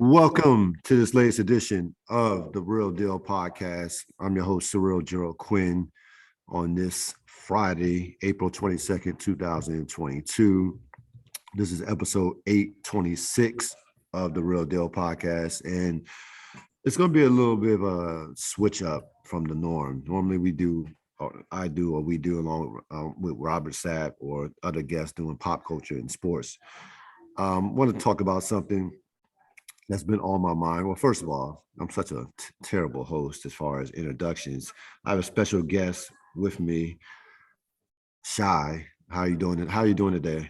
Welcome to this latest edition of the Ril Dil Podcast. I'm your host, Cyril Gerald Quinn, on this Friday, April 22nd, 2022. This is episode 826 of the Ril Dil Podcast, and it's going to be a little bit of a switch up from the norm. Normally we do, or I do, or we do along with Robert Sapp or other guests doing pop culture and sports. Want to talk about something that's been on my mind. Well, first of all, I'm such a terrible host as far as introductions. I have a special guest with me, Shy. How are you doing? How are you doing today?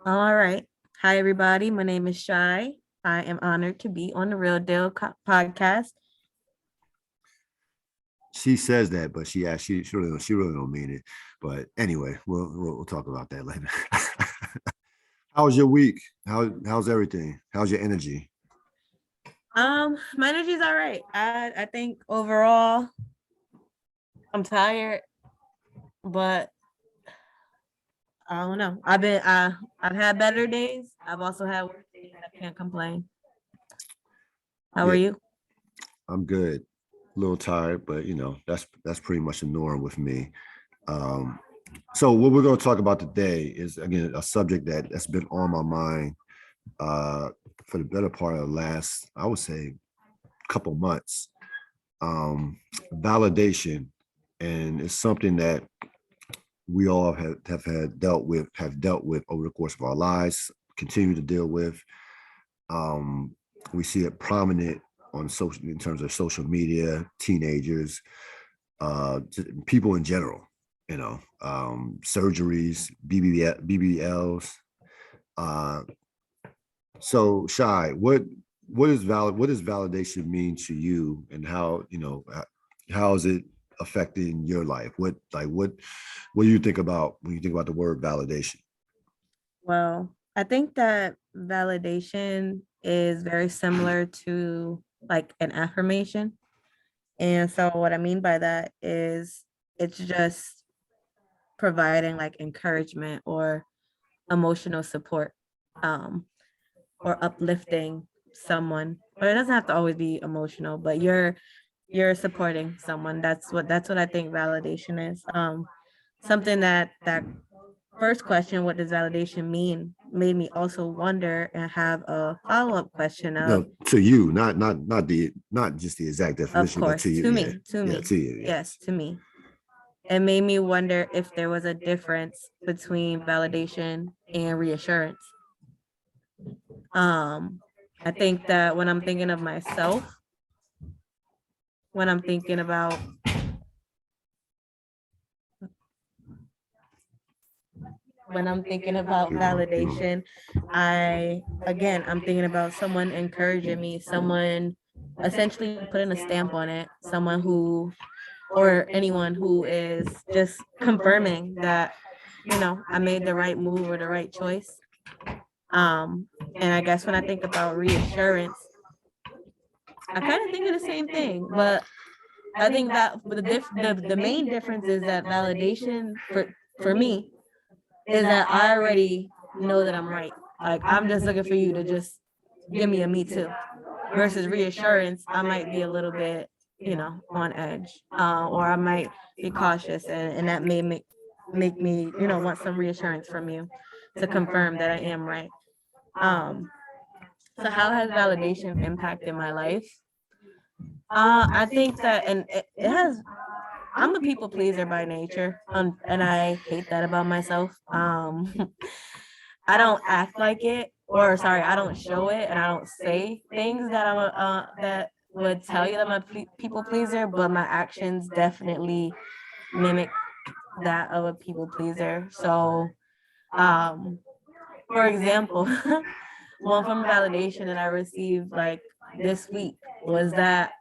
All right. Hi, everybody. My name is Shy. I am honored to be on the Ril Dil Podcast. She says that, but she really don't mean it. But anyway, we'll talk about that later. How was your week? How's everything? How's your energy? My energy's all right. I think overall I'm tired, but I don't know. I've had better days. I've also had worse days. I can't complain. How are you? I'm good. A little tired, but that's pretty much the norm with me. So what we're going to talk about today is, again, a subject that's been on my mind for the better part of the last, I would say, couple months. Validation, and it's something that we all have dealt with over the course of our lives, continue to deal with. We see it prominent on social, in terms of social media, teenagers, people in general. Surgeries, BBLs. So, Shy, what does validation mean to you, and how is it affecting your life? What do you think about when you think about the word validation? Well, I think that validation is very similar to like an affirmation. And so what I mean by that is it's just providing like encouragement or emotional support, or uplifting someone. But it doesn't have to always be emotional, but you're supporting someone. That's what I think validation is. Something that first question, what does validation mean, made me also wonder and have a follow-up question of, No, to you, not just the exact of definition, but to course, you. to Yeah, me, to yeah, me. to you. Yeah. Yes, to me. It made me wonder if there was a difference between validation and reassurance. Um, I think that when I'm thinking of myself, when I'm thinking about validation, I'm thinking about someone encouraging me, someone essentially putting a stamp on it, someone who, or anyone who is just confirming that, I made the right move or the right choice. And I guess when I think about reassurance, I kind of think of the same thing, but I think that the main difference is that validation for me is that I already know that I'm right. Like I'm just looking for you to just give me a me too. Versus reassurance, I might be a little bit, on edge, or I might be cautious, and that may make me, want some reassurance from you to confirm that I am right. Um, so how has validation impacted my life? I think that, and it has. I'm a people pleaser by nature, and I hate that about myself. I don't act like it, or sorry, I don't show it, and I don't say things that that would tell you that I'm a people pleaser, but my actions definitely mimic that of a people pleaser. So, um, for example, one form of validation that I received like this week was that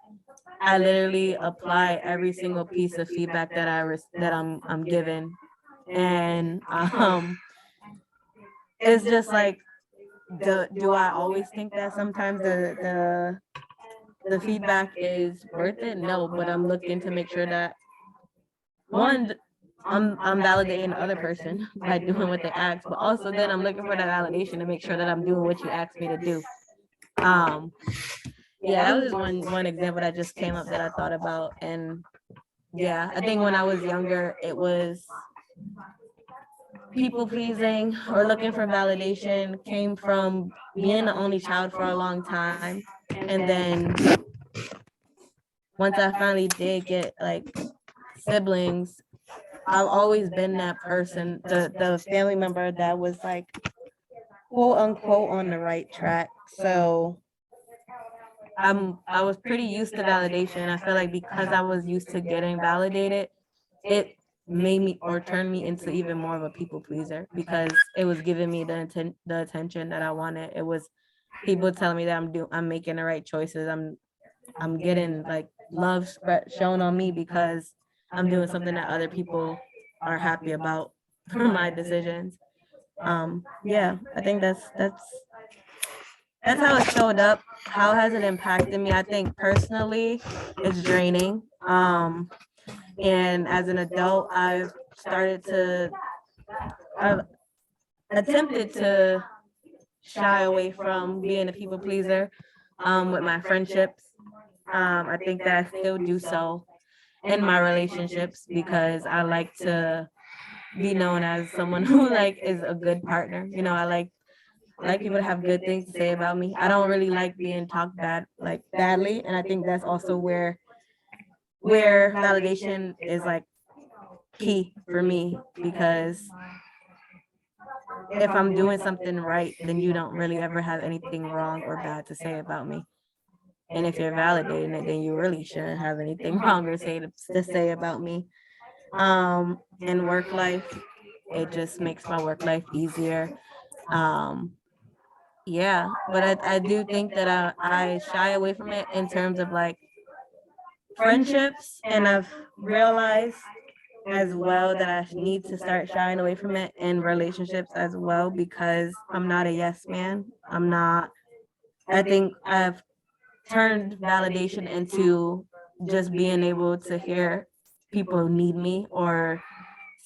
I literally apply every single piece of feedback that I'm given, and it's just like, do I always think that sometimes the feedback is worth it? No, but I'm looking to make sure that one, I'm validating the other person by doing what they ask, but also then I'm looking for that validation to make sure that I'm doing what you asked me to do. Um, yeah, that was just one example that just came up that I thought about. And yeah, I think when I was younger, it was people pleasing or looking for validation came from being the only child for a long time. And then once I finally did get like siblings, I've always been that person, the family member that was like quote unquote on the right track. So I was pretty used to validation. I feel like because I was used to getting validated, it made me or turned me into even more of a people pleaser because it was giving me the attention that I wanted. It was people telling me that I'm making the right choices. I'm getting like love shown on me because I'm doing something that other people are happy about for my decisions. Yeah, I think that's how it showed up. How has it impacted me? I think personally, it's draining. And as an adult, I've attempted to shy away from being a people pleaser with my friendships. I think that I still do so in my relationships because I like to be known as someone who like is a good partner. You know, I like people to have good things to say about me. I don't really like being talked badly, and I think that's also where validation is like key for me because if I'm doing something right, then you don't really ever have anything wrong or bad to say about me. And if you're validating it, then you really shouldn't have anything wrong or to say about me. In work life, it just makes my work life easier. Um, yeah, but I do think that I shy away from it in terms of like friendships, and I've realized as well that I need to start shying away from it in relationships as well because I'm not a yes man. I'm not. I think I've turned validation into just being able to hear people need me or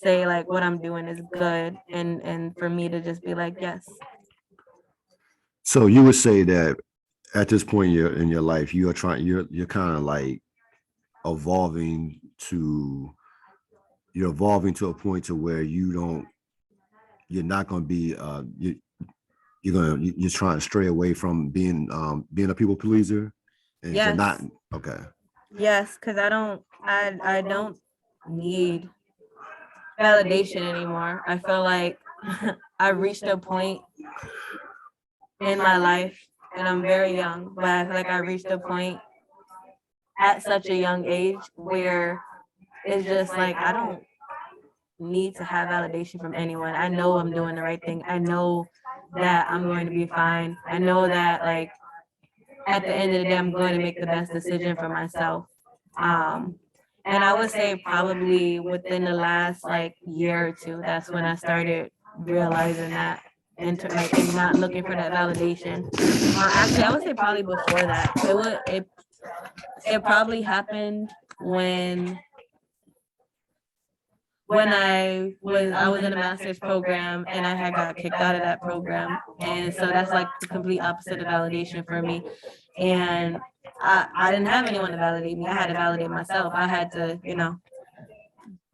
say like what I'm doing is good and for me to just be like yes. So you would say that at this point in your life, you're kind of like evolving to you're evolving to a point to where you're not going to be you're trying to stray away from being a people pleaser and you're not Yes. okay. Yes, because I don't need validation anymore. I feel like I reached a point in my life and I'm very young, but I feel like I reached a point at such a young age where it's just like I don't need to have validation from anyone. I know I'm doing the right thing. I know that I'm going to be fine. I know that like at the end of the day I'm going to make the best decision for myself. Um and I would say probably within the last like year or two, that's when I started realizing that and not looking for that validation. Actually, I would say probably before that. It probably happened when I was in a master's program and I had got kicked out of that program. And so that's like the complete opposite of validation for me. And I didn't have anyone to validate me. I had to validate myself. I had to,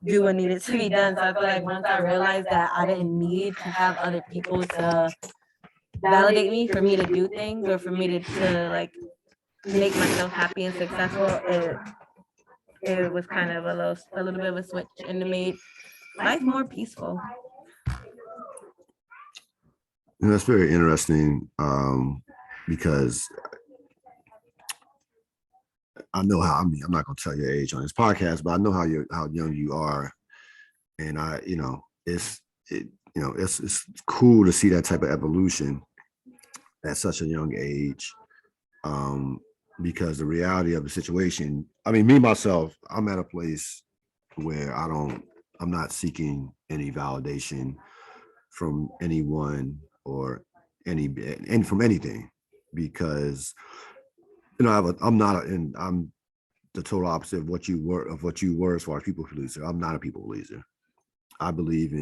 do what needed to be done. So I feel like once I realized that I didn't need to have other people to validate me for me to do things or for me to like make myself happy and successful, it was kind of a little bit of a switch and it made life more peaceful. And that's very interesting because I know I'm not going to tell your age on this podcast, but I know how young you are, and it's cool to see that type of evolution at such a young age. Um, because the reality of the situation, I mean, me myself, I'm at a place where I'm not seeking any validation from anyone or and from anything because I'm the total opposite of what you were as far as people pleaser. I'm not a people pleaser. I believe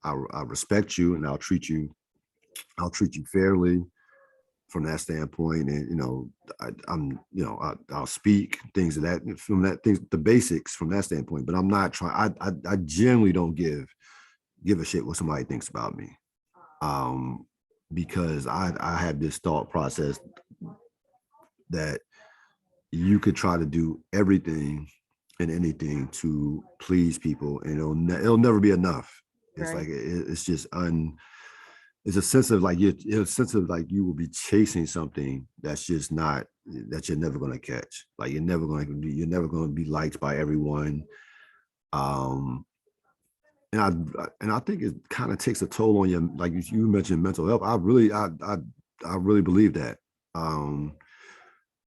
I respect you and I'll treat you fairly from that standpoint. And I'm I'll speak things of that from that things the basics from that standpoint. But I'm not trying. I generally don't give a shit what somebody thinks about me. Um, because I have this thought process that you could try to do everything and anything to please people, and it'll never be enough. It's Right. like it's just it's a sense of like it's a sense of like you will be chasing something that's just not that you're never going to catch. Like you're never going to be liked by everyone. Um, and I think it kind of takes a toll on your, like you mentioned, mental health. I really believe that. Um,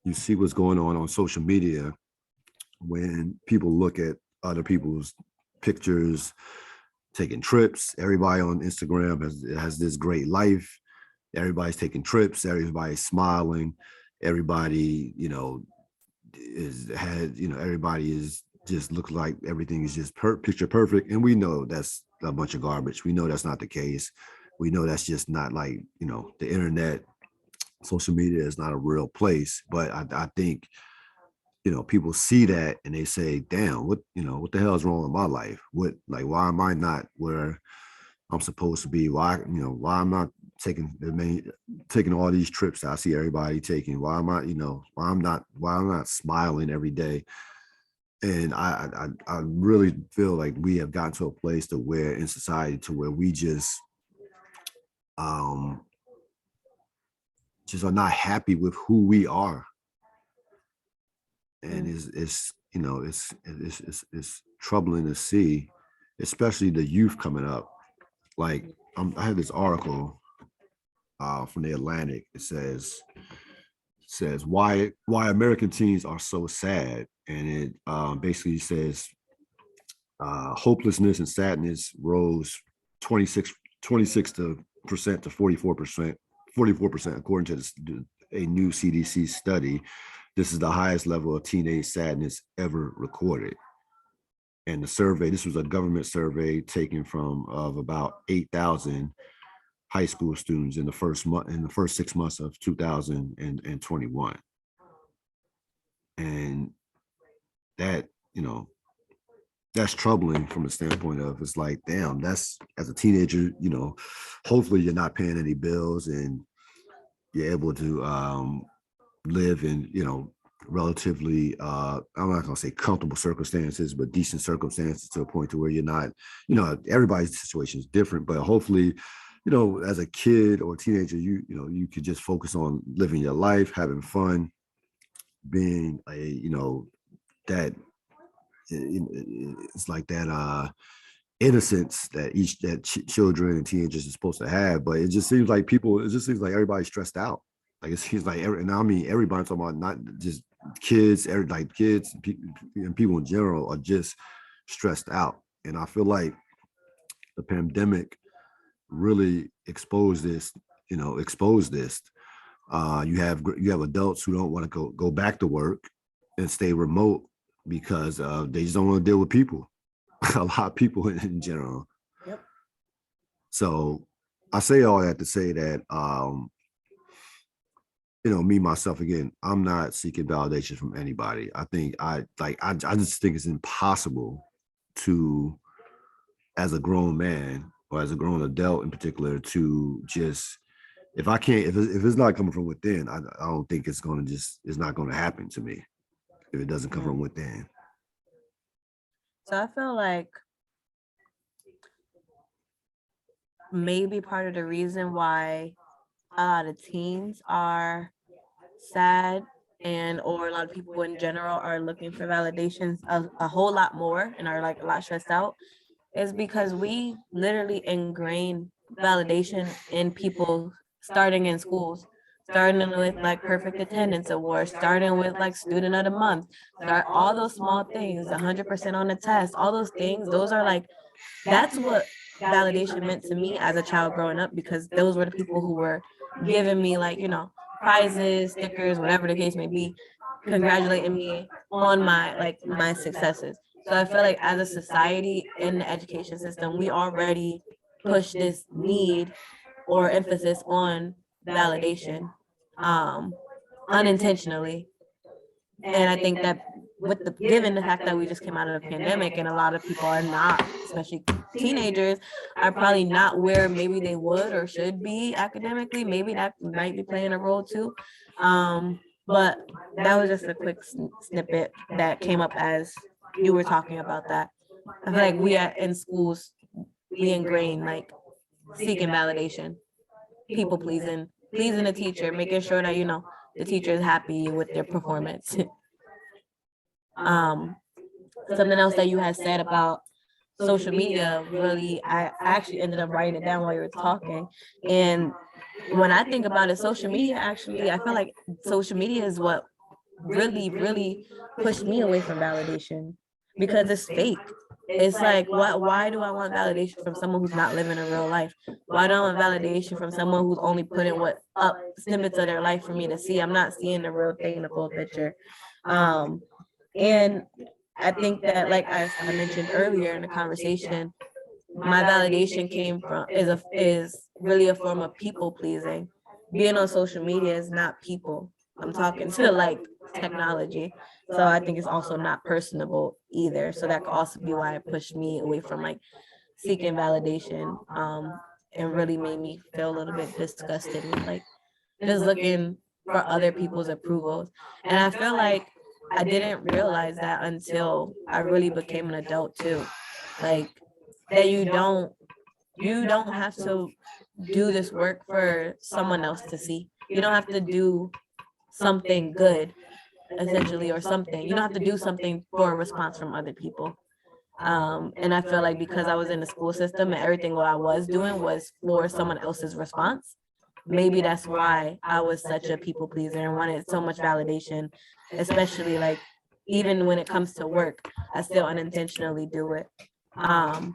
you see what's going on social media when people look at other people's pictures, taking trips. Everybody on Instagram has this great life. Everybody's taking trips. Everybody's smiling. Everybody, everybody is just look like everything is just picture perfect. And we know that's a bunch of garbage. We know that's not the case. We know that's just not like, the internet, social media is not a real place. But I think, people see that and they say, damn, what the hell is wrong with my life? Why am I not where I'm supposed to be? Why I'm not taking all these trips that I see everybody taking? Why am I, why I'm not smiling every day? And I really feel like we have gotten to a place to where in society to where we um just are not happy with who we are. And it's troubling to see, especially the youth coming up. Like I have this article from the Atlantic. It says why American teens are so sad, and it basically says hopelessness and sadness rose 26 to percent to 44% according to a new CDC study. This is the highest level of teenage sadness ever recorded. And the survey, this was a government survey taken from of about 8,000 high school students in the first 6 months of 2021. And that, that's troubling from a standpoint of it's like, damn, that's as a teenager, hopefully you're not paying any bills and you're able to live in, relatively I'm not gonna say comfortable circumstances, but decent circumstances to a point to where you're not, everybody's situation is different, but hopefully, as a kid or a teenager, you could just focus on living your life, having fun, being that it's like that innocence that children and teenagers are supposed to have. But it just seems like everybody's stressed out. Like it seems like and I mean everybody's talking about not just kids, like kids and people in general are just stressed out. And I feel like the pandemic really exposed this. You have adults who don't want to go back to work and stay remote because they just don't want to deal with people. A lot of people in general. Yep. So I say all that to say that me myself again, I'm not seeking validation from anybody. I think I just think it's impossible to, as a grown man or as a grown adult in particular, to just if I can't if it's not coming from within, I don't think it's not gonna happen to me if it doesn't come from within. So I feel like maybe part of the reason why a lot of teens are sad and or a lot of people in general are looking for validations a whole lot more and are like a lot stressed out is because we literally ingrain validation in people starting in schools, starting with like perfect attendance awards, starting with like student of the month, start all those small things, 100% on the test, all those things. Those are like, that's what validation meant to me as a child growing up, because those were the people who were giving me like, prizes, stickers, whatever the case may be, congratulating me on my successes. So I feel like as a society in the education system, we already push this need or emphasis on validation. um, unintentionally. And I think that with the given the fact that we just came out of a pandemic and a lot of people are not, especially teenagers, are probably not where maybe they would or should be academically. Maybe that might be playing a role too. But that was just a quick snippet that came up as you were talking about that. I feel like we in schools, we ingrain like seeking validation, people pleasing, pleasing the teacher, making sure that, the teacher is happy with their performance. um, Something else that you had said about social media, really, I actually ended up writing it down while you were talking. And when I think about it, social media, actually, I feel like social media is what really, really pushed me away from validation because it's fake. It's like, why do I want validation from someone who's not living a real life? Why do I want validation from someone who's only putting what up snippets of their life for me to see? I'm not seeing the real thing, the full picture. Um, and I think that, like I mentioned earlier in the conversation, my validation came from is really a form of people pleasing. Being on social media is not people. I'm talking to like technology. So I think it's also not personable either. So that could also be why it pushed me away from like seeking validation, and really made me feel a little bit disgusted with like just looking for other people's approvals. And I feel like I didn't realize that until I really became an adult too. Like that you don't have to do this work for someone else to see. You don't have to do something good, essentially, or something. You don't have to do something for a response from other people. And I feel like because I was in the school system and everything what I was doing was for someone else's response, maybe that's why I was such a people pleaser and wanted so much validation, especially like even when it comes to work, I still unintentionally do it. Um,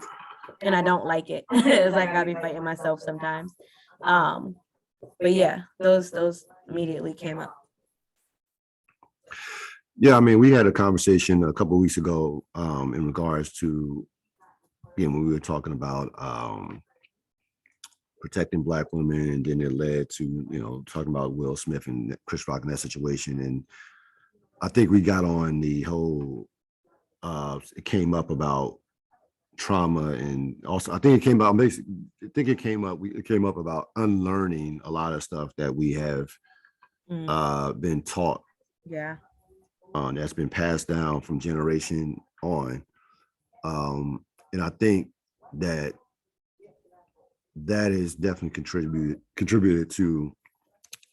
and I don't like it. It's like I be fighting myself sometimes. Um, but yeah, those immediately came up. Yeah, I mean, we had a conversation a couple of weeks ago in regards to, when we were talking about protecting Black women, and then it led to, talking about Will Smith and Chris Rock in that situation. And I think we got on the whole, it came up about trauma, and also I think it came up about unlearning a lot of stuff that we have been taught. Yeah. That's been passed down from generation on. And I think that is definitely contributed to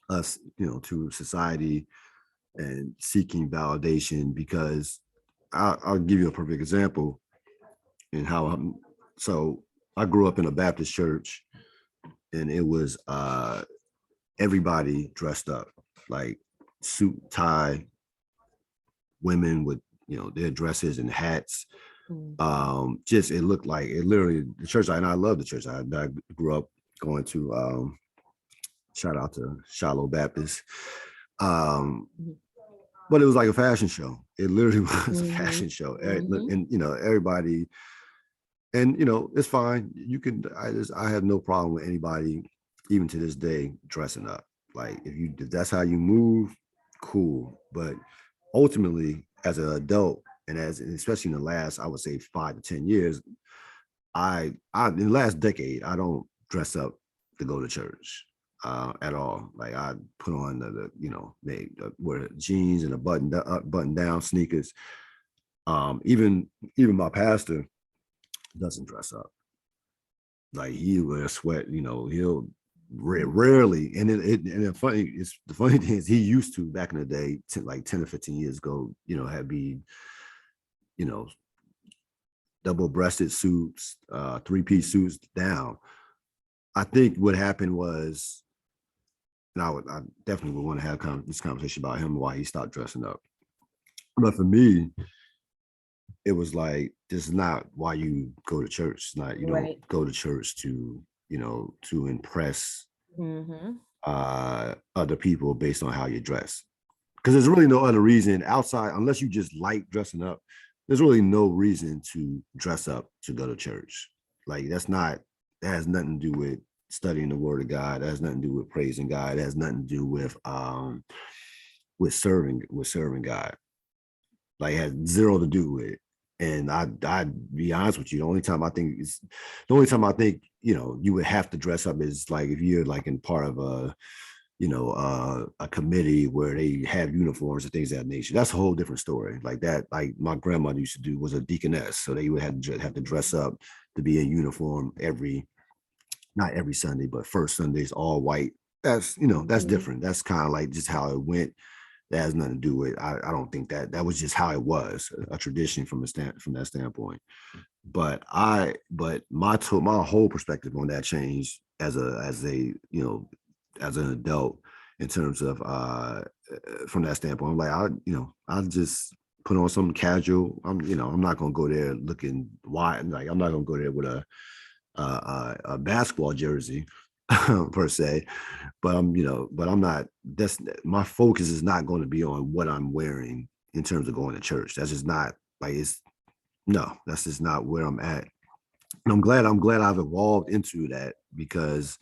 us, to society and seeking validation, because I'll give you a perfect example in how so I grew up in a Baptist church, and it was everybody dressed up like suit, tie, women with their dresses and hats. Just it looked like it literally the church. And I love the church. I grew up going to shout out to Shiloh Baptist. But it was like a fashion show. It literally was a fashion show. And everybody, and it's fine. I have no problem with anybody, even to this day, dressing up. Like if that's how you move, cool. But ultimately, as an adult, and especially in the last, I would say 5 to 10 years, I in the last decade, I don't dress up to go to church at all. Like I put on wear jeans and a button down sneakers. Even my pastor doesn't dress up. Like he wears sweat. He'll rarely. And the funny thing is he used to back in the day, like 10 or 15 years ago. Had be double-breasted suits, three-piece suits down. I think what happened was, and I definitely would want to have this conversation about him, why he stopped dressing up. But for me, it was like, this is not why you go to church. It's not, you don't go to church to, to impress other people based on how you dress. Because there's really no other reason outside, unless you just like dressing up, there's really no reason to dress up to go to church. Like that has nothing to do with studying the word of God. It has nothing to do with praising God. It has nothing to do with serving God. Like, it has zero to do with it. And I'd be honest with you, the only time I think, you would have to dress up is like if you're like in part of a committee where they have uniforms and things of that nature. That's a whole different story. Like that, like my grandmother used to do, was a deaconess, so they would have to dress up to be in uniform not every Sunday, but first Sundays, all white. That's different. That's kind of like just how it went. That has nothing to do with. I don't think that was just how it was, a tradition from that standpoint. But my whole perspective on that changed as an adult, in terms of from that standpoint. I'm like, I'll just put on something casual. I'm not gonna go there looking wide. Like, I'm not gonna go there with a basketball jersey per se, but I'm not. That's my focus is not going to be on what I'm wearing in terms of going to church. That's just not like that's just not where I'm at. And I'm glad I've evolved into that, because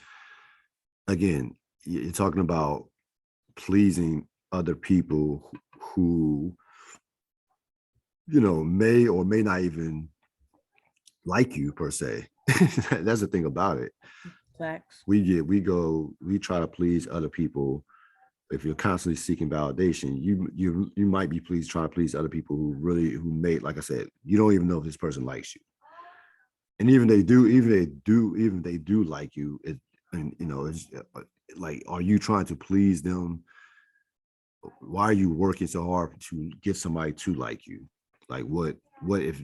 again, you're talking about pleasing other people who may or may not even like you per se. That's the thing about it. Facts. We try to please other people. If you're constantly seeking validation, you might be trying to please other people who may, like I said, you don't even know if this person likes you. And even they do like you, it's like, are you trying to please them? Why are you working so hard to get somebody to like you? Like, what if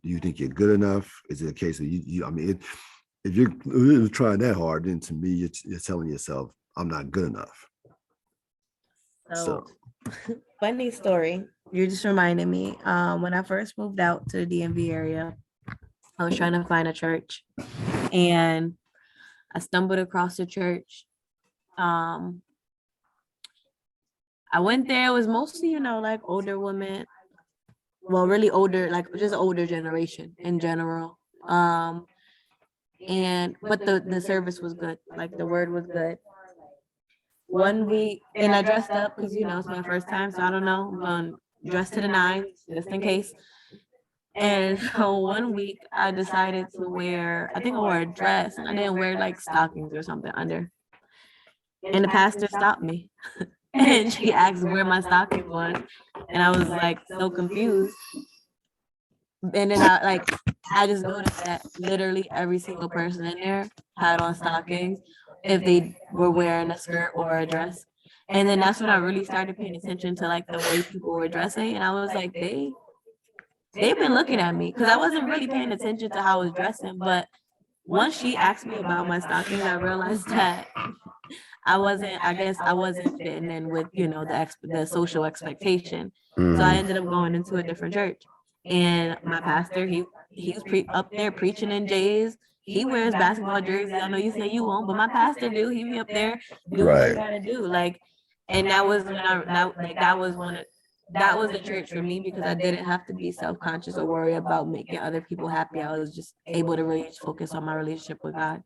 you think you're good enough? Is it a case of you I mean, if you're trying that hard, then to me, you're telling yourself, I'm not good enough. So funny story. You just reminded me. When I first moved out to the DMV area, I was trying to find a church, and I stumbled across the church. I went there. It was mostly, like older women. Well, really older, like just older generation in general. But the service was good. Like the word was good. One week, and I dressed up because it's my first time, so I don't know. I'm going dressed to the nines just in case. And so one week I decided to wear, I think I wore a dress, and I didn't wear like stockings or something under. And the pastor stopped me and she asked where my stockings was. And I was like so confused. And then I just noticed that literally every single person in there had on stockings if they were wearing a skirt or a dress. And then that's when I really started paying attention to like the way people were dressing. And I was like, they've been looking at me, because I wasn't really paying attention to how I was dressing. But once she asked me about my stockings, I realized that I guess I wasn't fitting in with, the social expectation. So I ended up going into a different church. And my pastor, he's up there preaching in J's. He wears basketball jerseys. I know you say you won't, but my pastor do. He be up there doing what he gotta do. Like, and that was when that was the church for me, because I didn't have to be self-conscious or worry about making other people happy. I was just able to really focus on my relationship with God.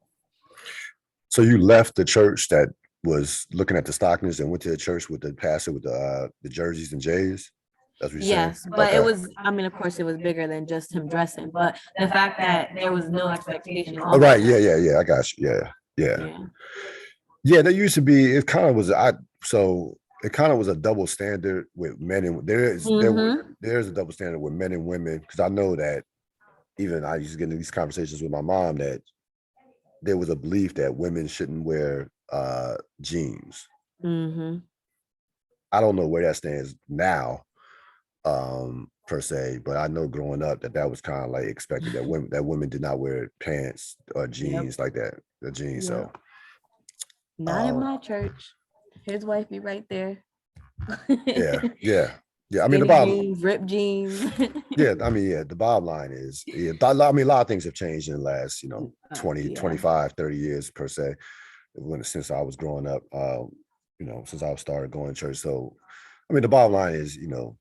So you left the church that was looking at the stockings and went to the church with the pastor with the jerseys and J's? That's what you're saying? Yes, but it was, of course, it was bigger than just him dressing, but the fact that there was no expectation. Oh, right. Yeah. I got you. Yeah. There used to be, it kind of was, it kind of was a double standard with men, and there's a double standard with men and women, because I know that even I used to get into these conversations with my mom that there was a belief that women shouldn't wear jeans. I don't know where that stands now, per se, but I know growing up that was kind of like expected, that women did not wear pants or jeans like that, the jeans. So not in my church. His wife be right there. Yeah. I mean, jeans, ripped jeans. The bottom line is, a lot of things have changed in the last 20 25 30 years per se, since I was growing up, since I started going to church. So I mean, the bottom line is, you're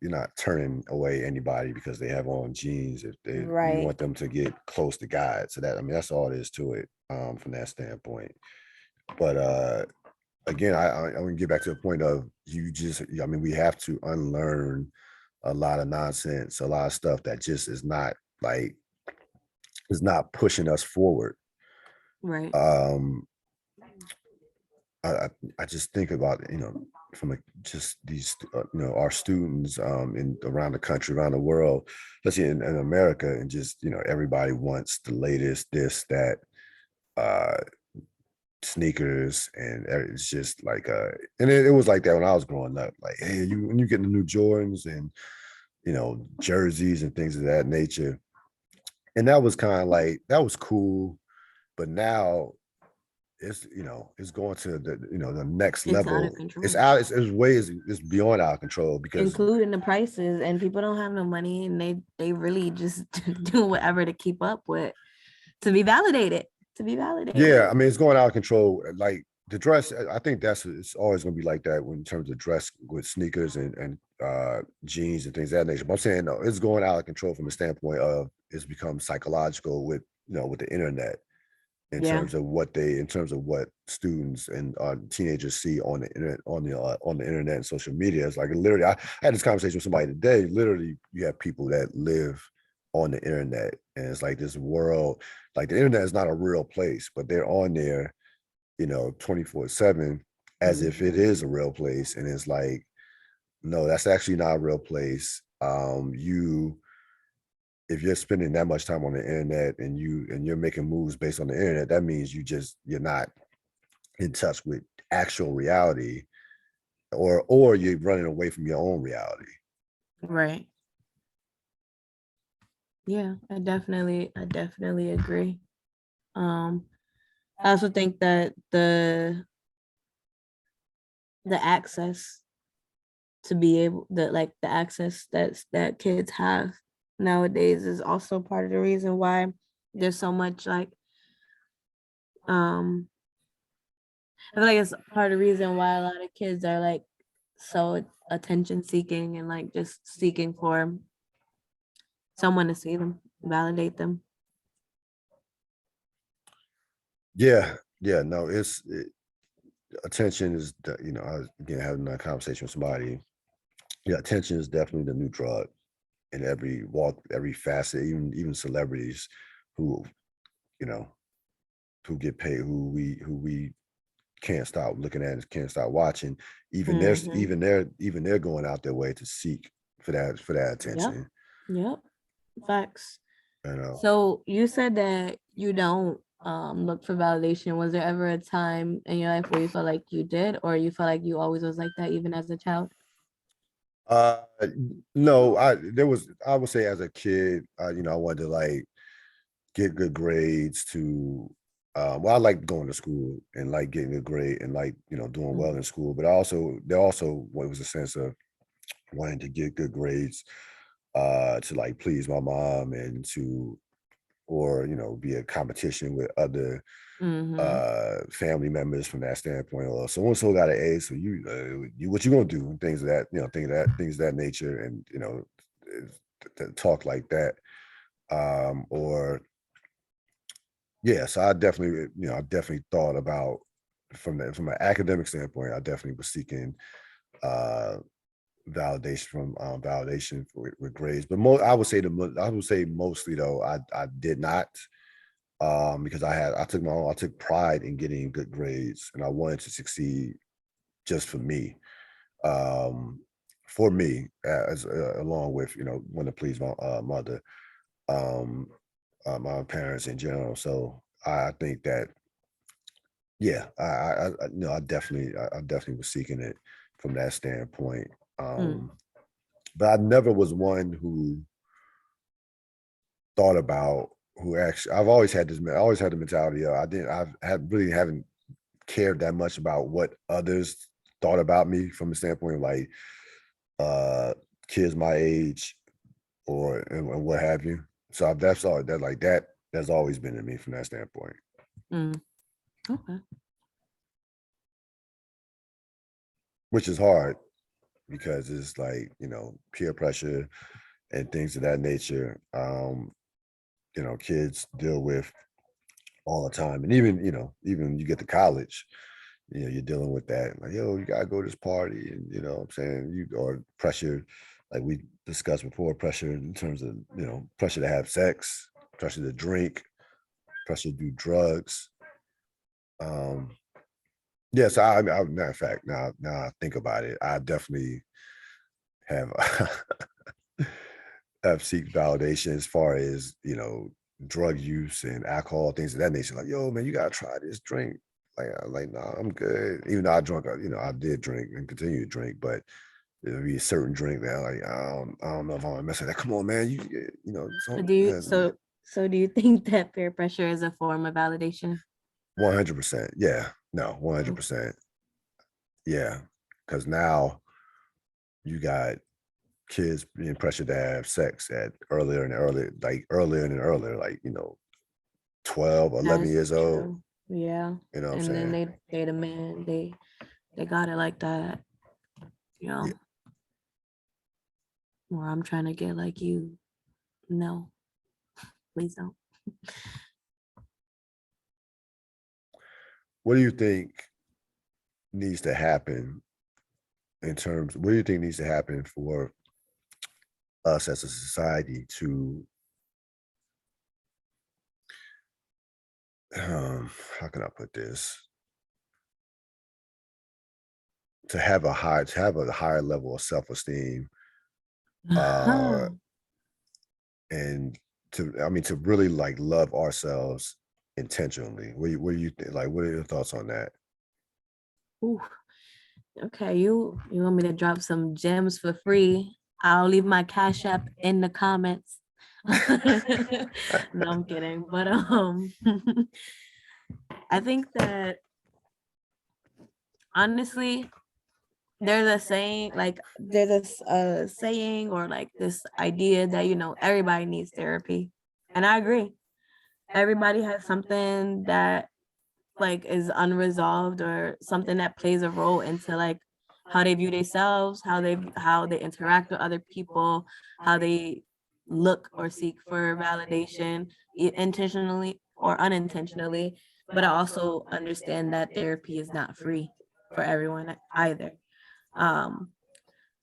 not turning away anybody because they have on jeans. If you Right. want them to get close to God. So that, I mean, that's all it is to it, from that standpoint. But again, I want to get back to the point of I mean, we have to unlearn a lot of nonsense, a lot of stuff that just is not pushing us forward. Right. Um, I, I just think about, from just these, our students, in around the country, around the world, let's say in America, and just, everybody wants the latest, this, that, uh, sneakers, and it's just like, and it was like that when I was growing up. Like, hey, when you get the new Jordans and, jerseys and things of that nature. And that was kind of like, that was cool. But now it's going to the next It's out of level. It's control, out, it's beyond our control, because including the prices, and people don't have no money, and they really just do whatever to keep up with, to be validated, to be yeah, validated. I mean, it's going out of control. Like the dress, I think it's always going to be like that in terms of dress with sneakers and jeans and things of that nature. But I'm saying, no, it's going out of control from the standpoint of it's become psychological with with the internet, Yeah. in terms of what students and teenagers see on the internet, on the internet and social media. It's like, literally, I had this conversation with somebody today. Literally, you have people that live on the internet, and it's like this world. Like, the internet is not a real place, but they're on there, 24/7, as if it is a real place. And it's like, no, that's actually not a real place. If you're spending that much time on the internet, and you're making moves based on the internet, that means you're not in touch with actual reality, or you're running away from your own reality. Right. Yeah, I definitely agree. Um, I also think that the access to be able that like the access that kids have nowadays is also part of the reason why there's so much like um I feel like it's part of the reason why a lot of kids are like so attention seeking and like just seeking for someone to see them, validate them. Yeah, yeah, no, attention is, I was again having a conversation with somebody. Yeah, attention is definitely the new drug in every walk, every facet, even celebrities who, you know, who get paid, who we can't stop looking at and can't stop watching. Even there's Mm-hmm. even they're going out their way to seek for that Yep. attention. Yep. Facts. You know. So you said that you don't look for validation. Was there ever a time in your life where you felt like you did, or you felt like you always was like that even as a child? Uh no, I would say as a kid, I wanted to like get good grades to well, I like going to school and like getting a grade and like, doing well Mm. in school. But there also was a sense of wanting to get good grades to like please my mom, and to, or be a competition with other Mm-hmm. family members from that standpoint. Or so and so got an A, so you what you gonna do, and things of that, things of that nature. And talk like that. Or yeah, so I definitely thought about, from an academic standpoint, I definitely was seeking uh validation with grades. But I would say mostly, though, I did not, because I took pride in getting good grades, and I wanted to succeed just um for me, as along with, want to please my mother, um my parents in general. So I think that, yeah, I definitely was seeking it from that standpoint. Mm. But I never was one who thought about, who actually, I always had the mentality of, really haven't cared that much about what others thought about me, from the standpoint of like uh kids my age, and what have you. So that's all that, like, that's always been in me from that standpoint, Mm. Okay. which is hard. because it's like, peer pressure and things of that nature. Kids deal with all the time. And even when you get to college, you're dealing with that. Like, yo, you gotta go to this party. And what I'm saying, or pressure, like we discussed before, pressure in terms of, pressure to have sex, pressure to drink, pressure to do drugs. Yeah, so matter of fact, now I think about it, I definitely have have seek validation as far as drug use and alcohol, things of that nature. Like, yo, man, you gotta try this drink. Like, I'm like, nah, I'm good. Even though I did drink and continue to drink, but there'll be a certain drink that like I don't know if I want to mess with that. Come on, man, So do you so do you think that peer pressure is a form of validation? 100%. Yeah, no, 100%. Yeah, because now you got kids being pressured to have sex at earlier and earlier, like 12, 11 That's years old. true. Yeah. You know what I'm And then saying? they demand they got it like that, you Yeah. know, or I'm trying to get like you. No, please don't. What do you think needs to happen what do you think needs to happen for us as a society to how can I put this, to have a higher level of self-esteem, uh and to really like love ourselves intentionally? What do you think? Like, what are your thoughts on that? Ooh, okay, you want me to drop some gems for free? I'll leave my cash app in the comments. No, I'm kidding. But I think that honestly, there's a saying, like there's a saying or like this idea that everybody needs therapy, and I agree. Everybody has something that like is unresolved or something that plays a role into like how they view themselves, how they interact with other people, how they look or seek for validation, intentionally or unintentionally. But I also understand that therapy is not free for everyone either. um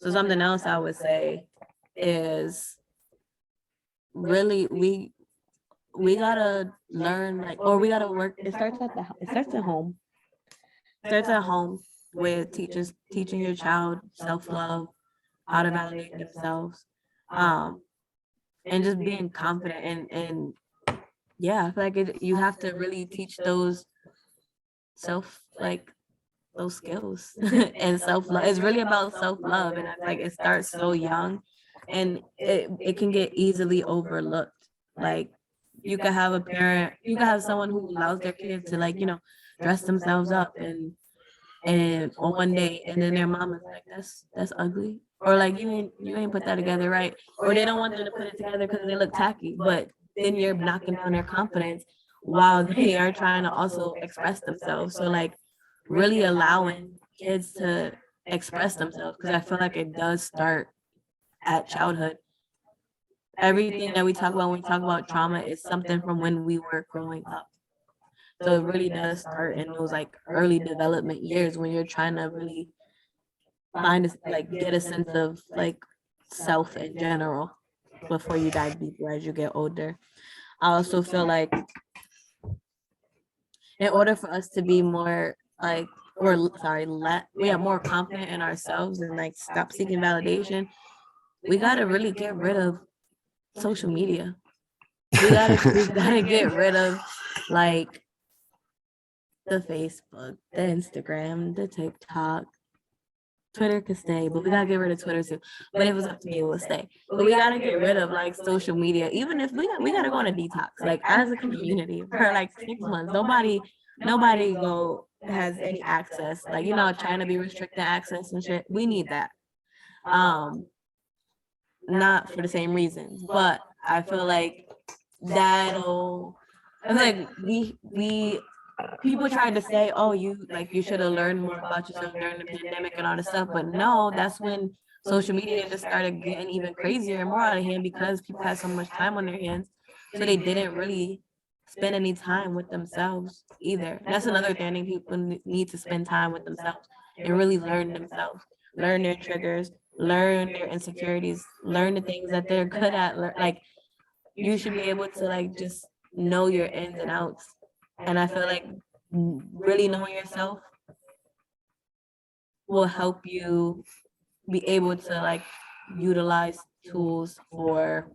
so something else I would say is really we gotta learn, like, or we gotta work. It starts at home. Starts at home with teachers teaching your child self-love, how to validate themselves, um, and just being confident and yeah, I feel like you have to really teach those self like those skills and self-love. It's really about self-love, and I feel like it starts so young, and it can get easily overlooked. Like you could have someone who allows their kids to like dress themselves up and on one day, and then their mom is like, that's ugly, or like you ain't put that together right, or they don't want them to put it together because they look tacky, but then you're knocking down their confidence while they are trying to also express themselves. So like really allowing kids to express themselves, because I feel like it does start at childhood. Everything that we talk about when we talk about trauma is something from when we were growing up. So it really does start in those like early development years when you're trying to really like get a sense of like self in general before you dive deeper as you get older. I also feel like in order for us to be more like we are more confident in ourselves and like stop seeking validation, we gotta really get rid of social media. We gotta get rid of like the Facebook, the Instagram, the TikTok. Twitter could stay, but we gotta get rid of Twitter too. But if it was up to me, it would stay. But we gotta get rid of like social media. Even if we gotta go on a detox, like as a community for like 6 months. Nobody go has any access. Like trying to be restricted access and shit. We need that. Um, not for the same reasons, but I feel like that'll. I feel like we people tried to say, oh, you should have learned more about yourself during the pandemic and all this stuff. But no, that's when social media just started getting even crazier and more out of hand because people had so much time on their hands. So they didn't really spend any time with themselves either. That's another thing. I think people need to spend time with themselves and really learn themselves, learn their triggers, learn their insecurities, learn the things that they're good at. Like you should be able to like just know your ins and outs. And I feel like really knowing yourself will help you be able to like utilize tools for,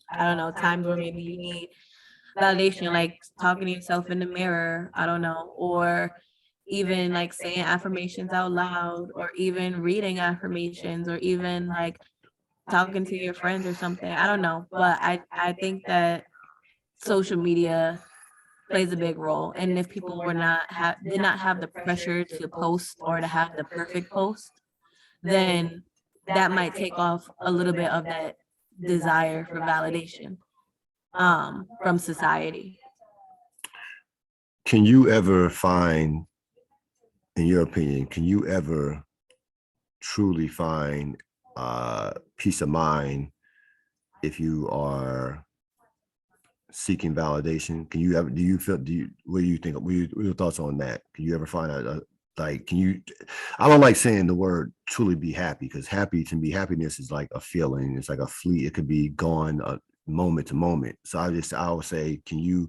I don't know, times where maybe you need validation, like talking to yourself in the mirror, I don't know, or even like saying affirmations out loud, or even reading affirmations, or even like talking to your friends or something. I don't know. But I think that social media plays a big role. And if people were not did not have the pressure to post or to have the perfect post, then that might take off a little bit of that desire for validation from society. Can you ever find, in your opinion, can you ever truly find peace of mind if you are seeking validation? Can you ever, do you feel, do you, what do you think, what are your thoughts on that? Can you ever find like, can you, I don't like saying the word truly be happy, because happy, to me, happiness is like a feeling. It's like a fleet. It could be gone moment to moment. So I would say, can you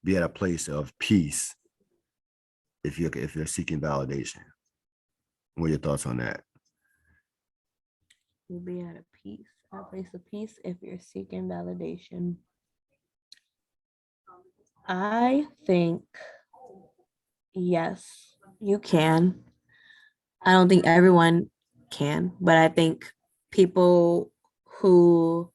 be at a place of peace if you're seeking validation? What are your thoughts on that? You'll be at a place of peace if you're seeking validation. I think yes, you can. I don't think everyone can, but I think people who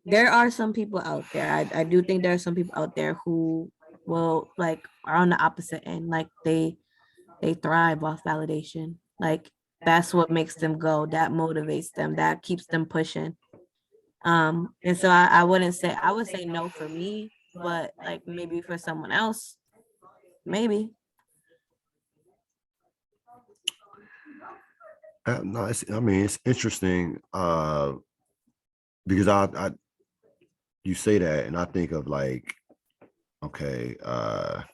there are some people out there. I do think there are some people out there who will like are on the opposite end. Like they thrive off validation. Like that's what makes them go. That motivates them. That keeps them pushing. And so I wouldn't say I would say no for me, but like maybe for someone else, maybe. No, I mean, it's interesting because I you say that and I think of like, okay, I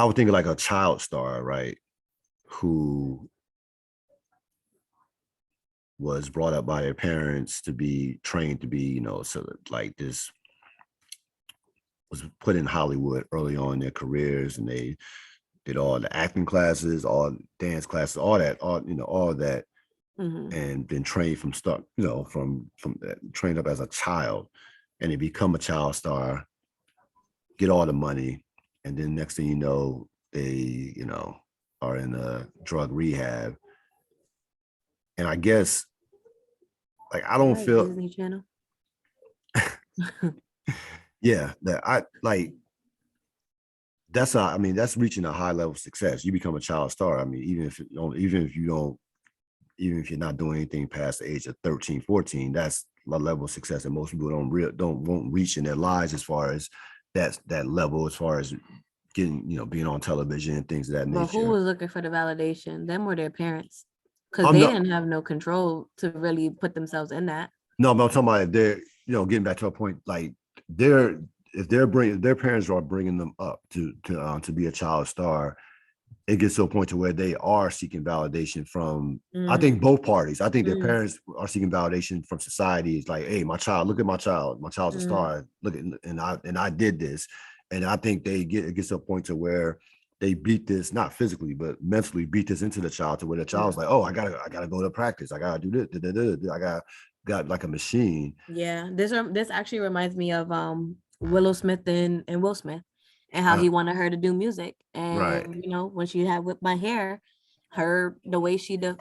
would think of like a child star, right? Who was brought up by their parents to be trained to be, so like this, was put in Hollywood early on in their careers, and they did all the acting classes, all dance classes, all that, all that, and been trained from start, from trained up as a child, and they become a child star, get all the money, and then next thing you know, they, are in a drug rehab. And I guess, like, I don't feel Disney Channel. yeah, that I like, I mean, that's reaching a high level of success. You become a child star. I mean, even if you're not doing anything past the age of 13, 14, that's a level of success that most people won't reach in their lives, as far as that level, as far as getting, being on television and things of that But who nature. was looking for the validation? Them or their parents? Because I'm they not didn't have no control to really put themselves in that. No, but I'm talking about they're, getting back to a point, like they're, if their parents are bringing them up to be a child star, it gets to a point to where they are seeking validation from, I think, both parties. I think their parents are seeking validation from society. It's like, hey, my child, look at my child. My child's a star. Look at, and I did this. And I think it gets to a point to where they beat this, not physically, but mentally beat this into the child, to where the child's like, oh, I gotta go to practice. I gotta do this. I got like a machine. Yeah, this actually reminds me of Willow Smith and Will Smith, and how Uh, he wanted her to do music. right. And when she had Whip My Hair, the way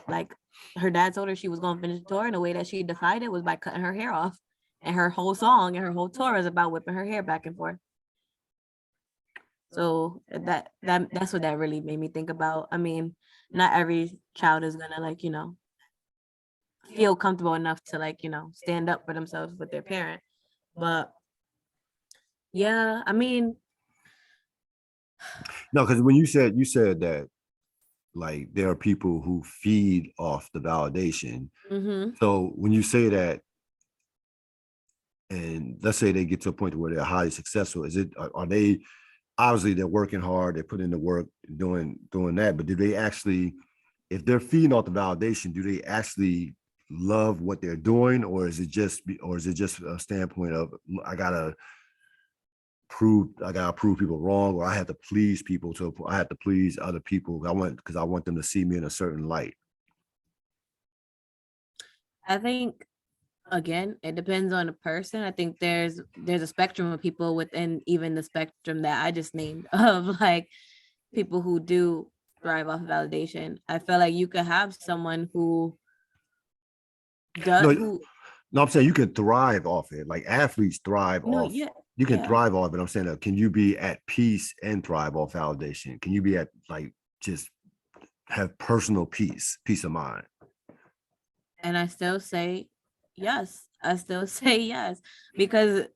like her dad told her she was going to finish the tour, and the way that she defied it was by cutting her hair off. And her whole song and her whole tour is about whipping her hair back and forth. So that's what that really made me think about. I mean, not every child is gonna like, feel comfortable enough to like, stand up for themselves with their parent. But Yeah, I mean, No, because when you said that like there are people who feed off the validation. mhm. So when you say that, and let's say they get to a point where they're highly successful, are they obviously they're working hard, they're putting in the work, doing that, but do they actually, if they're feeding off the validation, do they actually love what they're doing, or is it just a standpoint of I gotta prove people wrong, or I have to please people, to I have to please other people. I want them to see me in a certain light. I think again, it depends on the person. I think there's a spectrum of people within even the spectrum that I just named of like people who do thrive off validation. I feel like you could have someone who does No, who no, I'm saying you can thrive off it. Like athletes thrive no, off. yeah, You can yeah. thrive off it. I'm saying, can you be at peace and thrive off validation? Can you be at like just have personal peace of mind? And I still say yes. I still say yes because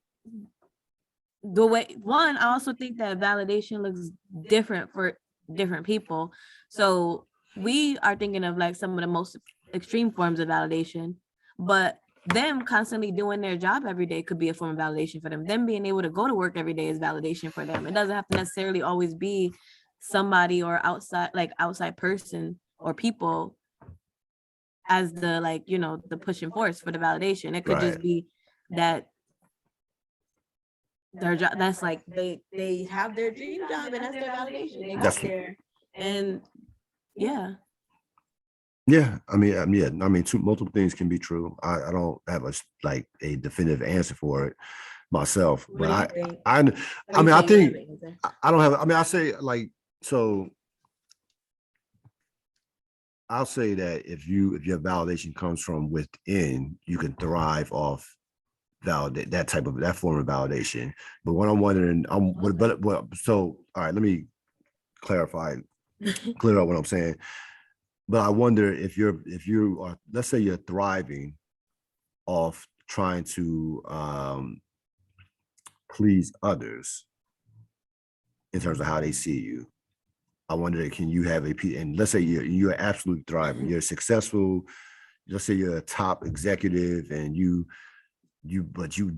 the way one, I also think that validation looks different for different people. So we are thinking of like some of the most extreme forms of validation, but them constantly doing their job every day could be a form of validation for them. Them being able to go to work every day is validation for them. It doesn't have to necessarily always be somebody or outside person or people as the like, the pushing force for the validation. It could Right. just be that their job, that's like they have their dream job and that's their validation. They got That's there. And yeah, yeah. I mean, multiple things can be true. I don't have like a definitive answer for it myself, what but do you think? I, Are you I saying you have think an answer? I don't have. I mean, I say like so. I'll say that if your validation comes from within, you can thrive off validate that form of validation. But what I'm wondering, so all right, let me clarify, clear up what I'm saying. But I wonder if you are, let's say you're thriving off trying to please others in terms of how they see you. I wonder, can you have and let's say you're absolutely thriving, you're successful. Let's say you're a top executive, and you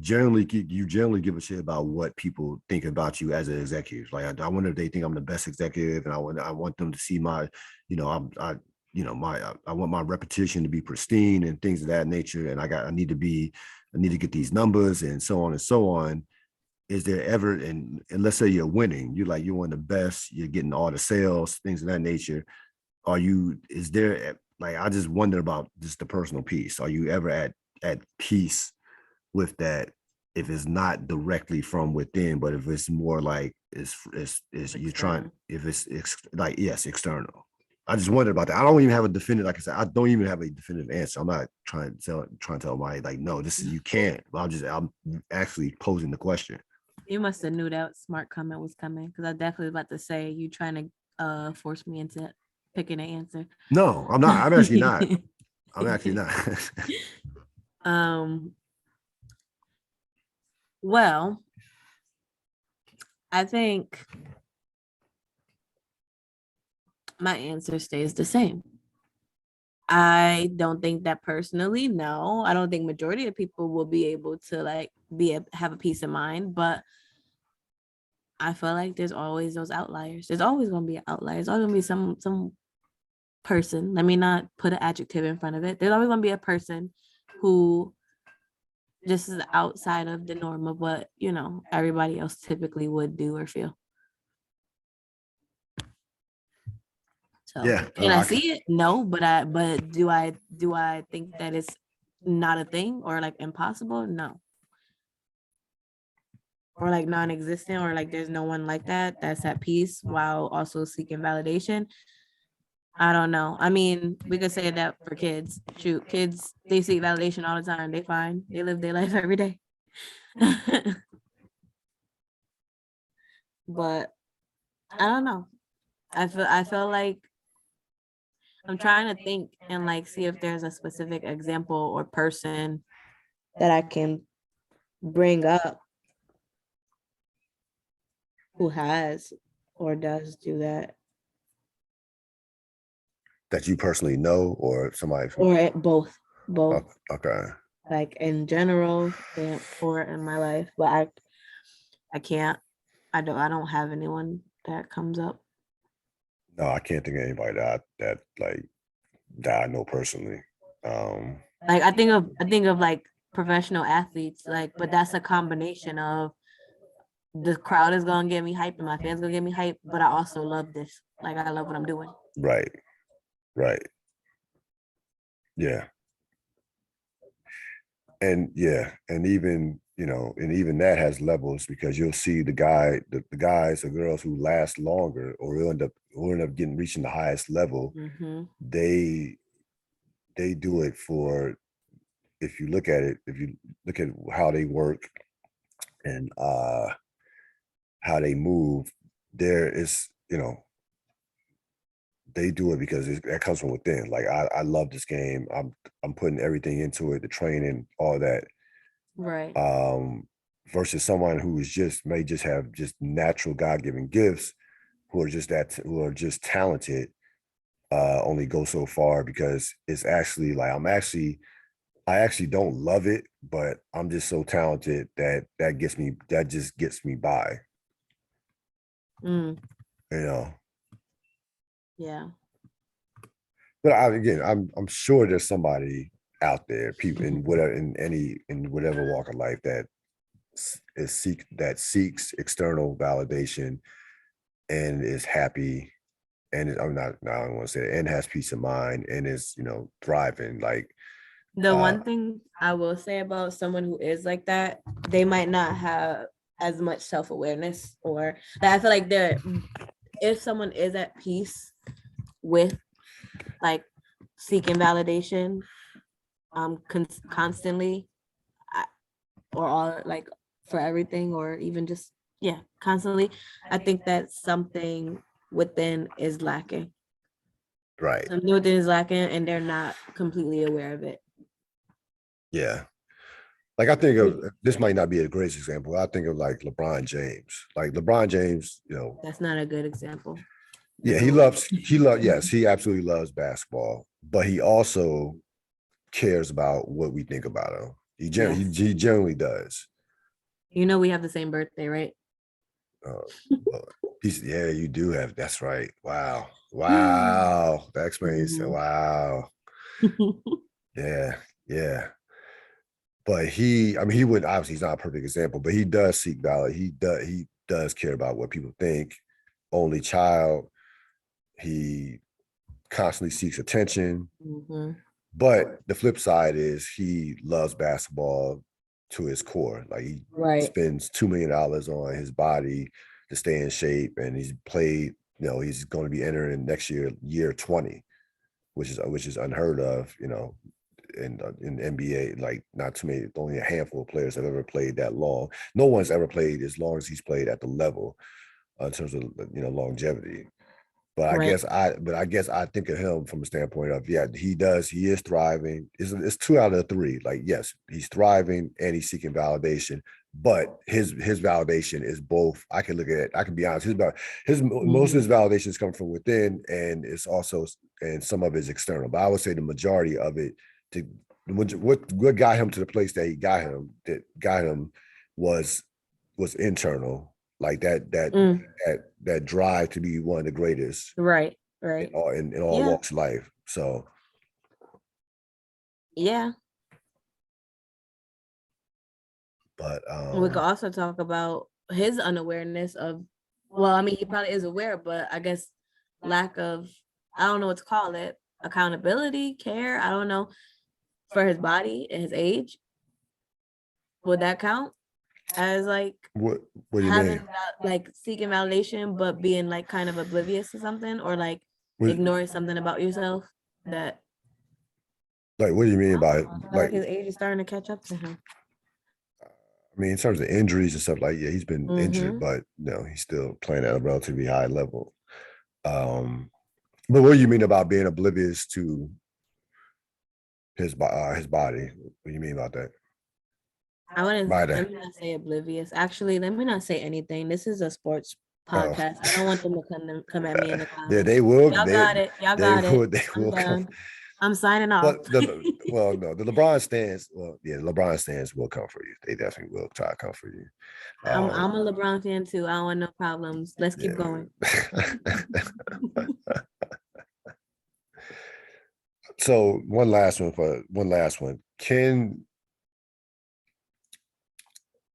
generally give a shit about what people think about you as an executive. Like I wonder if they think I'm the best executive, and I want them to see my, I want my reputation to be pristine and things of that nature. And I need to get these numbers and so on and so on. Is there ever, and let's say you're winning, you're one of the best, you're getting all the sales, things of that nature. Is there, like, I just wonder about just the personal piece. Are you ever at peace with that, if it's not directly from within, but if it's more like it's you're trying, External. if it's like, yes, external. I just wondered about that. I don't even have a definitive, like I said, I don't even have a definitive answer. I'm not trying to tell my, like, no, this is, you can't. I'm actually posing the question. You must have knew that smart comment was coming because I definitely about to say you trying to force me into picking an answer. No, I'm not. I'm actually not. I'm actually not. um well, I think my answer stays the same. I don't think that personally, no. I don't think majority of people will be able to like have a peace of mind, but I feel like there's always those outliers. There's always gonna be an outlier. There's always gonna be some person. Let me not put an adjective in front of it. There's always gonna be a person who just is outside of the norm of what, everybody else typically would do or feel. So Yeah, can I see it? No, but do I think that it's not a thing or like impossible? No. Or like non-existent, or like there's no one like that's at peace while also seeking validation. I don't know. I mean, we could say that for kids. Shoot, kids, they seek validation all the time. They fine. They live their life every day. But I don't know. I feel like I'm trying to think and like see if there's a specific example or person that I can bring up. who has or does do that, that you personally know, or somebody from? or both, Okay. like in general or in my life. But I can't. I don't have anyone that comes up. No, I can't think of anybody that like that I know personally. Like I think of like professional athletes, like, but that's a combination of the crowd is gonna get me hype and my fans gonna get me hype, but I also love this. Like I love what I'm doing. Right, right. Yeah. And yeah, and even and even that has levels, because you'll see the guys or girls who last longer, or will end up getting reaching the highest level. Mm-hmm. They do it for, if you look at it, if you look at how they work and how they move, there is, they do it because that comes from within. Like I love this game. I'm putting everything into it, the training, all that. Right. Um, versus someone who may just have just natural God-given gifts, who are just talented, only go so far, because it's actually like I actually don't love it, but I'm just so talented that just gets me by, Mm, you know. yeah. But I'm sure there's somebody out there, people in whatever walk of life, that seeks external validation and is happy, and I'm not, no, I don't want to say it, and has peace of mind and is, thriving. Like, The one thing I will say about someone who is like that, they might not have as much self-awareness, or like, I feel like if someone is at peace with like seeking validation constantly, or all like for everything, or even just constantly, I think that something within is lacking. right. Something within is lacking and they're not completely aware of it. Yeah. Like, I think of, this might not be a great example. I think of like LeBron James. Like LeBron James, That's not a good example. yeah, Number one. yes, he absolutely loves basketball, but he also cares about what we think about him. Yes. He generally does. You know we have the same birthday, right? Uh, well, yeah, you do have. That's right. Wow, wow. That explains. Mhm. Wow. Yeah, yeah. But I mean, he would obviously, he's not a perfect example, but he does seek valid. He does care about what people think. Only child. He constantly seeks attention. Mhm. But the flip side is he loves basketball to his core. Like, he Right. spends $2 million on his body to stay in shape, and he's played. He's going to be entering next year 20, which is unheard of. In the NBA, like, not too many, only a handful of players have ever played that long. No one's ever played as long as he's played at the level, in terms of longevity. Right. But I guess I think of him from a standpoint of, yeah, he is thriving. It's two out of the three. Like, yes, he's thriving and he's seeking validation, but his validation is both. I can look at it, I can be honest, most of his validations come from within, and it's also, and some of it's external. But I would say the majority of it, to what got him to the place that got him was internal, like that drive to be one of the greatest Right. Right. in all Yeah. walks of life. So Yeah. but We could also talk about his unawareness of, well, I mean, he probably is aware, but I guess lack of, I don't know what to call it, accountability, care, I don't know, for his body and his age. Would that count as like what do you having mean? like seeking validation, but being like kind of oblivious to something, or like What, ignoring something about yourself that, like, what do you mean by, I feel like like, his age is starting to catch up to him. I mean, in terms of injuries and stuff, like, yeah, he's been injured, Mm-hmm. but he's still playing at a relatively high level. But what do you mean about being oblivious to his body? What do you mean about that? I wouldn't, By let that. me not say oblivious. Actually, let me not say anything. This is a sports Oh. podcast. I don't want them to come at me in the Yeah, comments. they will. Y'all got it. Y'all They got it. will. They I'm will come. done. I'm signing off. But no, the LeBron stands. Well, yeah, the LeBron stands will come for you. They definitely will try to come for you. I'm a LeBron fan too. I don't want no problems. Let's keep going. So one last one.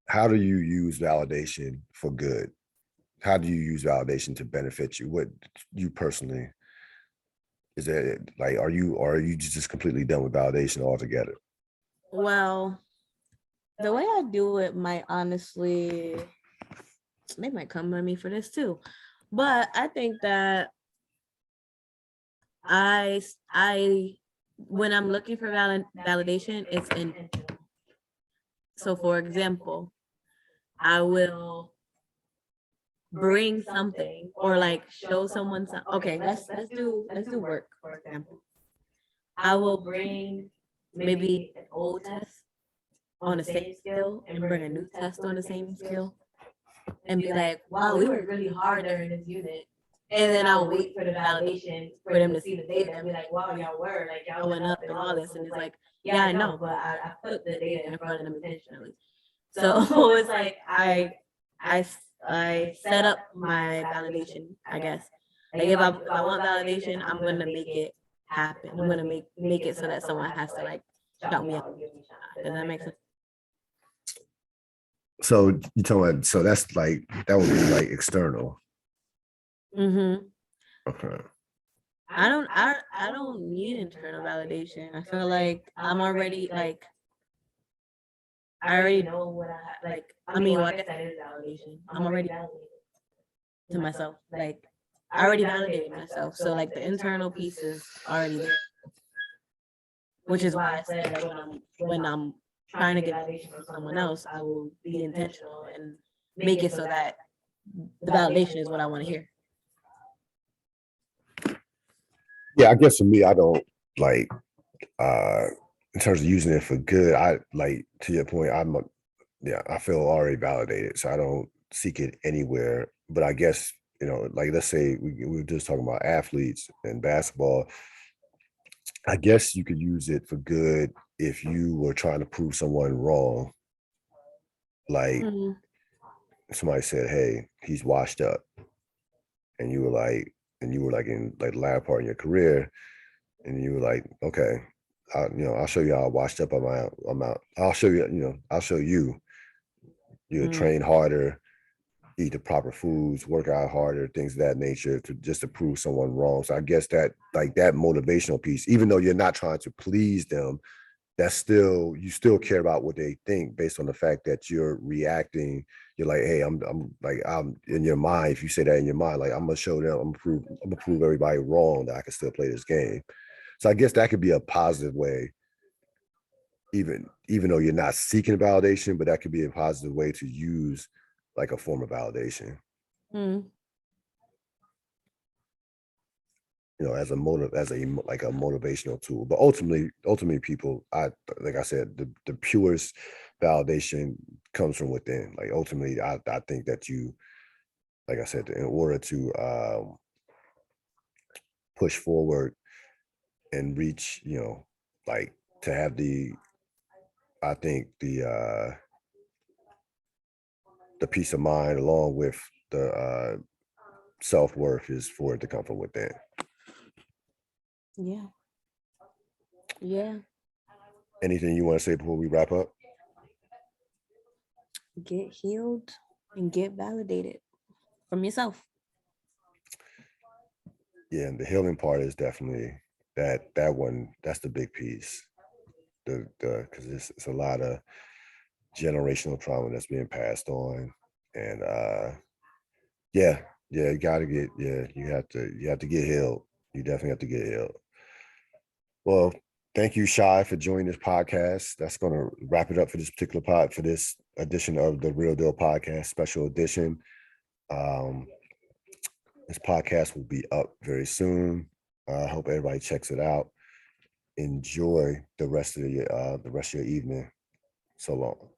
How do you use validation for good? How do you use validation to benefit you? What you personally, is that like, are you just completely done with validation altogether? Well, the way I do it might honestly, they might come at me for this too. But I think that I when I'm looking for validation, it's in. So for example, I will bring something or like show someone some, okay, let's do work, for example. I will bring maybe an old test on the same skill and bring a new test on the same skill and be like, wow, we worked really hard during this unit. And then I'll wait for the validation for them to see the data and be like, wow, y'all were like, y'all went up and all this. And it's like, yeah, I know, but I put the data in front of them intentionally. So it's like I I set up my validation, I guess. Like if I want validation, I'm gonna make it happen. I'm gonna make it so that someone has to like shout me out and give me a shout out. Does that make sense? So you talking about, so that's like, that would be like external. Mm-hmm. Okay. I don't need internal validation. I feel like I'm already like I already know what I like. I mean, well, I guess that is validation. I'm already validated to myself. Like I already validated myself. So like the internal piece is already there. Which is why I said like when I'm trying to get validation from someone else, I will be intentional and make it so that the validation is what I want to hear. Yeah, I guess for me, I don't like, in terms of using it for good, I like, to your point, I feel already validated, so I don't seek it anywhere. But I guess, like, let's say we were just talking about athletes and basketball. I guess you could use it for good if you were trying to prove someone wrong. Like somebody said, "Hey, he's washed up," and you were like, in like the latter part of your career, and you were like, "Okay, I'll show you how washed up I'm out. I'll show you, I'll show you. You'll train harder, eat the proper foods, work out harder, things of that nature, to prove someone wrong." So I guess that, like, that motivational piece, even though you're not trying to please them, that's still, you still care about what they think based on the fact that you're reacting. You're like, hey, I'm in your mind. If you say that in your mind, like, I'm gonna show them, I'm gonna prove everybody wrong that I can still play this game. So I guess that could be a positive way, even though you're not seeking validation, but that could be a positive way to use like a form of validation. As a like a motivational tool. But ultimately, people, like I said, the purest validation comes from within. Like, ultimately, I think that you, like I said, in order to push forward and reach, like, to have I think the peace of mind along with the self-worth is for it to come from within. Yeah. Anything you want to say before we wrap up? Get healed and get validated from yourself. Yeah, and the healing part is definitely that one. That's the big piece. Because it's a lot of generational trauma that's being passed on, and you gotta get, you have to get healed. You definitely have to get healed. Well, thank you, Shai, for joining this podcast. That's going to wrap it up for this particular for this edition of the Ril Dil Podcast, special edition. This podcast will be up very soon. I hope everybody checks it out. Enjoy the rest of your evening. So long.